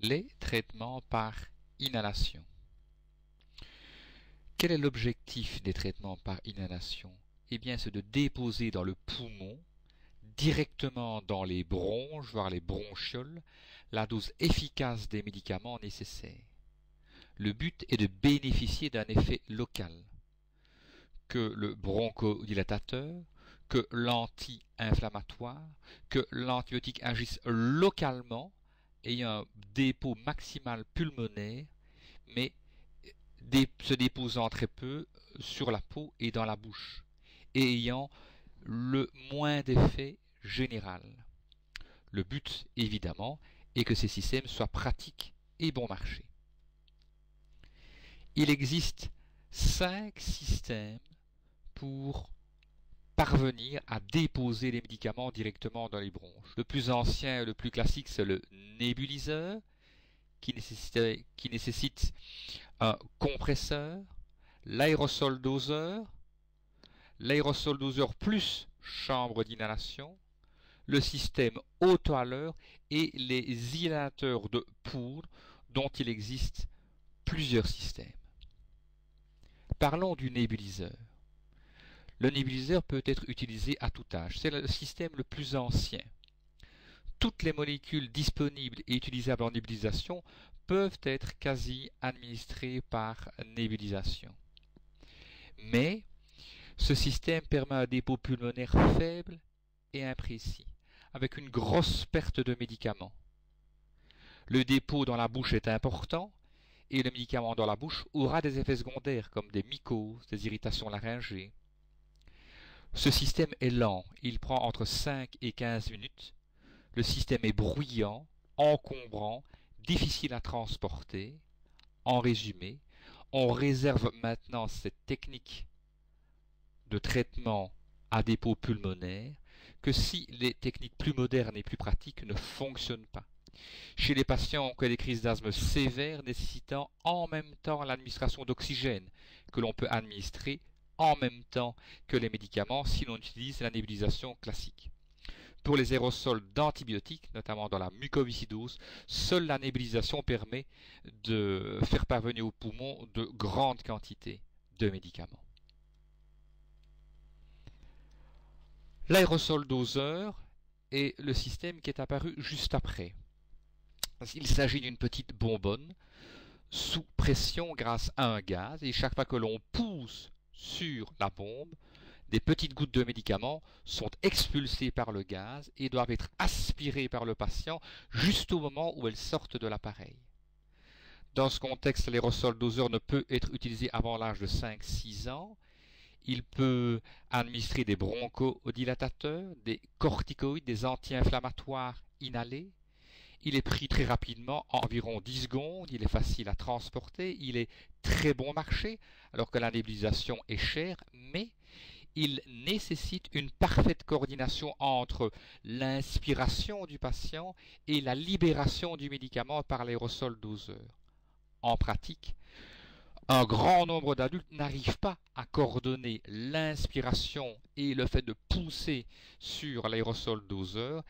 Les traitements par inhalation. Quel est l'objectif des traitements par inhalation? Eh bien, c'est de déposer dans le poumon, directement dans les bronches, voire les bronchioles, la dose efficace des médicaments nécessaires. Le but est de bénéficier d'un effet local, que le bronchodilatateur, que l'anti-inflammatoire, que l'antibiotique agisse localement, ayant un dépôt maximal pulmonaire, mais se déposant très peu sur la peau et dans la bouche, et ayant le moins d'effet général. Le but, évidemment, est que ces systèmes soient pratiques et bon marché. Il existe 5 systèmes pour parvenir à déposer les médicaments directement dans les bronches. Le plus ancien et le plus classique, c'est le nébuliseur, qui nécessite un compresseur, l'aérosol doseur plus chambre d'inhalation, le système auto-halleur et les inhalateurs de poudre, dont il existe plusieurs systèmes. Parlons du nébuliseur. Le nébuliseur peut être utilisé à tout âge. C'est le système le plus ancien. Toutes les molécules disponibles et utilisables en nébulisation peuvent être quasi administrées par nébulisation. Mais ce système permet un dépôt pulmonaire faible et imprécis, avec une grosse perte de médicaments. Le dépôt dans la bouche est important, et le médicament dans la bouche aura des effets secondaires comme des mycoses, des irritations laryngées. Ce système est lent, il prend entre 5 et 15 minutes. Le système est bruyant, encombrant, difficile à transporter. En résumé, on réserve maintenant cette technique de traitement à dépôt pulmonaire que si les techniques plus modernes et plus pratiques ne fonctionnent pas. Chez les patients qui ont des crises d'asthme sévères nécessitant en même temps l'administration d'oxygène que l'on peut administrer en même temps que les médicaments si l'on utilise la nébulisation classique. Pour les aérosols d'antibiotiques, notamment dans la mucoviscidose, seule la nébulisation permet de faire parvenir au poumon de grandes quantités de médicaments. L'aérosol doseur est le système qui est apparu juste après. Il s'agit d'une petite bonbonne sous pression grâce à un gaz, et chaque fois que l'on pousse sur la bombe, des petites gouttes de médicaments sont expulsées par le gaz et doivent être aspirées par le patient juste au moment où elles sortent de l'appareil. Dans ce contexte, l'aérosol doseur ne peut être utilisé avant l'âge de 5-6 ans. Il peut administrer des bronchodilatateurs, des corticoïdes, des anti-inflammatoires inhalés. Il est pris très rapidement, environ 10 secondes, il est facile à transporter, il est très bon marché, alors que la nébulisation est chère, mais il nécessite une parfaite coordination entre l'inspiration du patient et la libération du médicament par l'aérosol doseur. En pratique, un grand nombre d'adultes n'arrivent pas à coordonner l'inspiration et le fait de pousser sur l'aérosol doseur,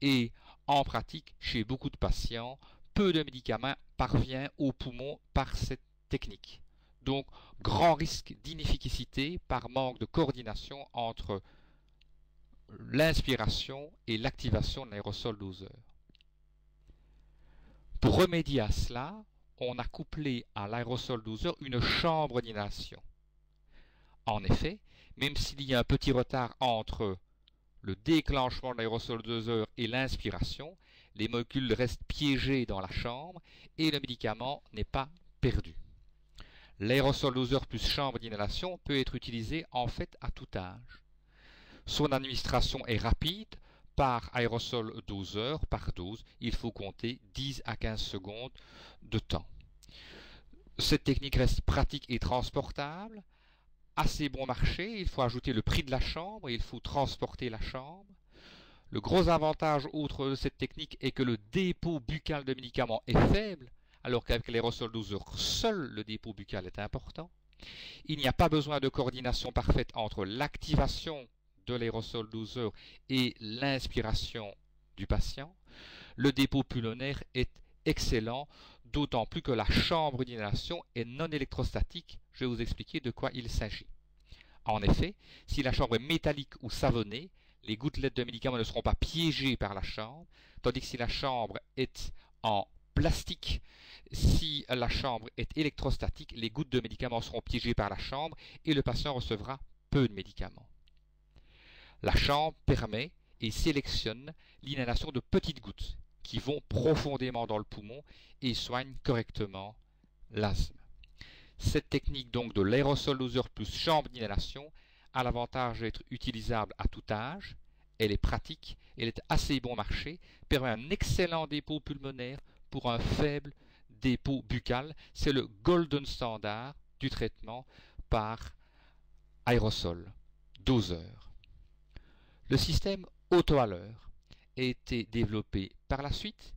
et en pratique, chez beaucoup de patients, peu de médicaments parvient au poumon par cette technique. Donc, grand risque d'inefficacité par manque de coordination entre l'inspiration et l'activation de l'aérosol doseur. Pour remédier à cela, on a couplé à l'aérosol doseur une chambre d'inhalation. En effet, même s'il y a un petit retard entre le déclenchement de l'aérosol doseur et l'inspiration, les molécules restent piégées dans la chambre et le médicament n'est pas perdu. L'aérosol doseur plus chambre d'inhalation peut être utilisé en fait à tout âge. Son administration est rapide. Par aérosol doseur, par dose, il faut compter 10 à 15 secondes de temps. Cette technique reste pratique et transportable, assez bon marché, il faut ajouter le prix de la chambre, il faut transporter la chambre. Le gros avantage outre de cette technique est que le dépôt buccal de médicaments est faible, alors qu'avec l'aérosol doseur, seul le dépôt buccal est important. Il n'y a pas besoin de coordination parfaite entre l'activation de l'aérosol doseur et l'inspiration du patient. Le dépôt pulmonaire est excellent, d'autant plus que la chambre d'inhalation est non électrostatique. Je vais vous expliquer de quoi il s'agit. En effet, si la chambre est métallique ou savonnée, les gouttelettes de médicaments ne seront pas piégées par la chambre, tandis que si la chambre est en plastique, si la chambre est électrostatique, les gouttes de médicaments seront piégées par la chambre et le patient recevra peu de médicaments. La chambre permet et sélectionne l'inhalation de petites gouttes qui vont profondément dans le poumon et soignent correctement l'asthme. Cette technique donc de l'aérosol doseur plus chambre d'inhalation a l'avantage d'être utilisable à tout âge, elle est pratique, elle est assez bon marché, permet un excellent dépôt pulmonaire pour un faible dépôt buccal. C'est le golden standard du traitement par aérosol doseur. Le système auto-halleur a été développé par la suite.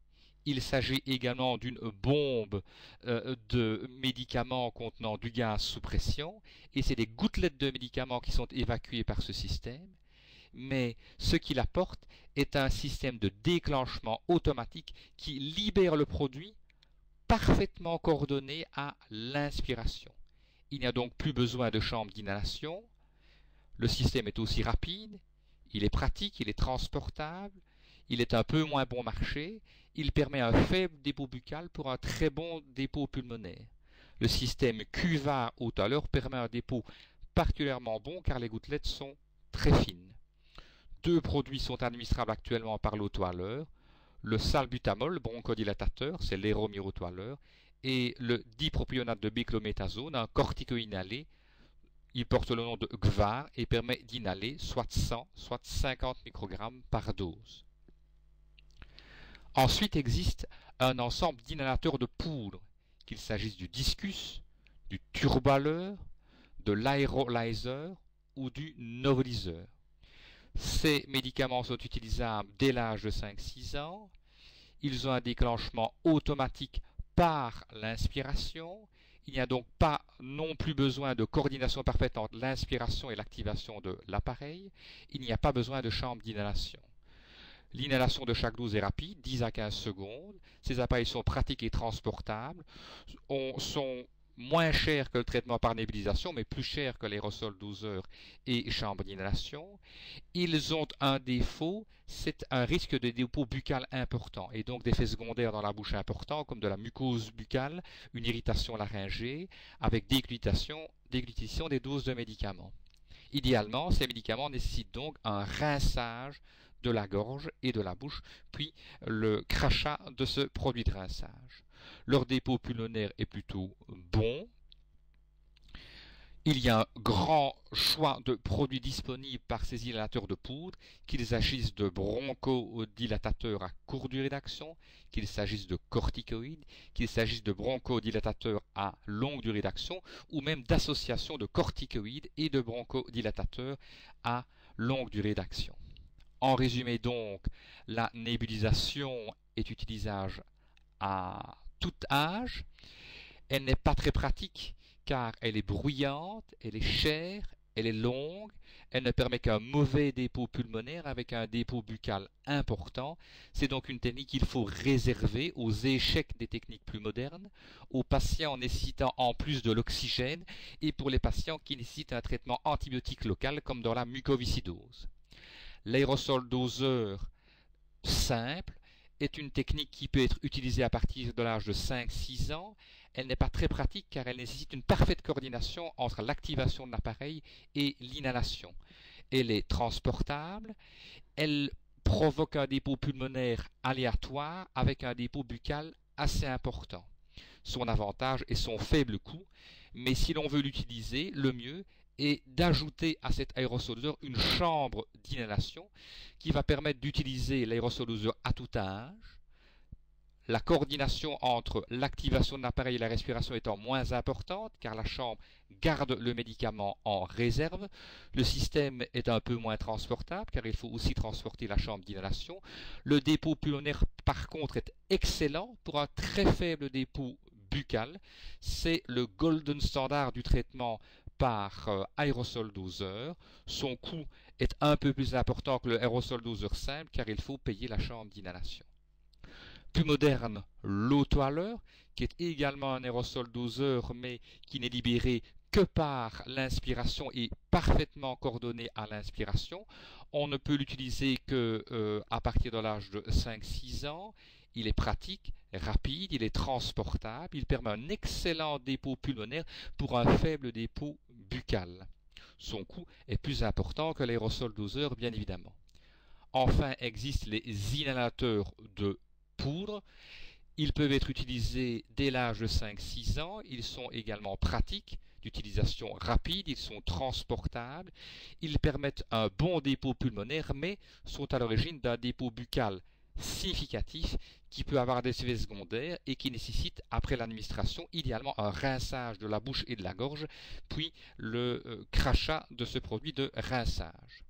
Il s'agit également d'une bombe de médicaments contenant du gaz sous pression et c'est des gouttelettes de médicaments qui sont évacuées par ce système. Mais ce qu'il apporte est un système de déclenchement automatique qui libère le produit parfaitement coordonné à l'inspiration. Il n'y a donc plus besoin de chambre d'inhalation. Le système est aussi rapide, il est pratique, il est transportable, il est un peu moins bon marché, il permet un faible dépôt buccal pour un très bon dépôt pulmonaire. Le système Cuvard auto-halleur permet un dépôt particulièrement bon car les gouttelettes sont très fines. Deux produits sont administrables actuellement par l'auto-halleur, le salbutamol bronchodilatateur, c'est l'Aéromir auto-halleur, et le dipropionate de béclométasone, un corticoïde inhalé. Il porte le nom de Gvar et permet d'inhaler soit 100, soit 50 microgrammes par dose. Ensuite existe un ensemble d'inhalateurs de poudre, qu'il s'agisse du discus, du turbaleur, de l'aérolyzer ou du novoliseur. Ces médicaments sont utilisables dès l'âge de 5-6 ans. Ils ont un déclenchement automatique par l'inspiration. Il n'y a donc pas non plus besoin de coordination parfaite entre l'inspiration et l'activation de l'appareil. Il n'y a pas besoin de chambre d'inhalation. L'inhalation de chaque dose est rapide, 10 à 15 secondes. Ces appareils sont pratiques et transportables, sont moins chers que le traitement par nébulisation, mais plus chers que l'aérosol doseur et chambre d'inhalation. Ils ont un défaut, c'est un risque de dépôt buccal important et donc d'effets secondaires dans la bouche importants comme de la mucose buccale, une irritation laryngée avec déglutition des doses de médicaments. Idéalement, ces médicaments nécessitent donc un rinçage de la gorge et de la bouche, puis le crachat de ce produit de rinçage. Leur dépôt pulmonaire est plutôt bon. Il y a un grand choix de produits disponibles par ces inhalateurs de poudre, qu'il s'agisse de bronchodilatateurs à courte durée d'action, qu'il s'agisse de corticoïdes, qu'il s'agisse de bronchodilatateurs à longue durée d'action, ou même d'association de corticoïdes et de bronchodilatateurs à longue durée d'action. En résumé donc, la nébulisation est utilisable à tout âge. Elle n'est pas très pratique car elle est bruyante, elle est chère, elle est longue, elle ne permet qu'un mauvais dépôt pulmonaire avec un dépôt buccal important. C'est donc une technique qu'il faut réserver aux échecs des techniques plus modernes, aux patients nécessitant en plus de l'oxygène et pour les patients qui nécessitent un traitement antibiotique local comme dans la mucoviscidose. L'aérosol doseur simple est une technique qui peut être utilisée à partir de l'âge de 5-6 ans. Elle n'est pas très pratique car elle nécessite une parfaite coordination entre l'activation de l'appareil et l'inhalation. Elle est transportable, elle provoque un dépôt pulmonaire aléatoire avec un dépôt buccal assez important. Son avantage est son faible coût, mais si l'on veut l'utiliser, le mieux est d'ajouter à cet aérosol doseur une chambre d'inhalation qui va permettre d'utiliser l'aérosol doseur à tout âge. La coordination entre l'activation de l'appareil et la respiration étant moins importante car la chambre garde le médicament en réserve. Le système est un peu moins transportable car il faut aussi transporter la chambre d'inhalation. Le dépôt pulmonaire par contre est excellent pour un très faible dépôt buccal. C'est le golden standard du traitement par aérosol doseur. Son coût est un peu plus important que le aérosol doseur simple car il faut payer la chambre d'inhalation. Plus moderne, l'auto-hâleur, qui est également un aérosol doseur, mais qui n'est libéré que par l'inspiration et parfaitement coordonné à l'inspiration. On ne peut l'utiliser que à partir de l'âge de 5-6 ans. Il est pratique, rapide, il est transportable, il permet un excellent dépôt pulmonaire pour un faible dépôt buccal. Son coût est plus important que l'aérosol doseur, bien évidemment. Enfin, existent les inhalateurs de poudre. Ils peuvent être utilisés dès l'âge de 5-6 ans. Ils sont également pratiques, d'utilisation rapide, ils sont transportables. Ils permettent un bon dépôt pulmonaire, mais sont à l'origine d'un dépôt buccal significatif qui peut avoir des effets secondaires et qui nécessite, après l'administration, idéalement un rinçage de la bouche et de la gorge, puis le crachat de ce produit de rinçage.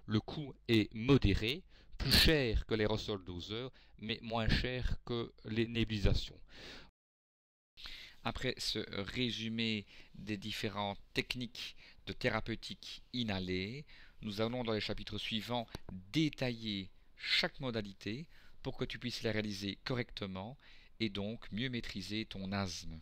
Le coût est modéré, plus cher que l'aérosol doseur, mais moins cher que les nébulisations. Après ce résumé des différentes techniques de thérapeutique inhalée, nous allons dans les chapitres suivants détailler chaque modalité pour que tu puisses la réaliser correctement et donc mieux maîtriser ton asthme.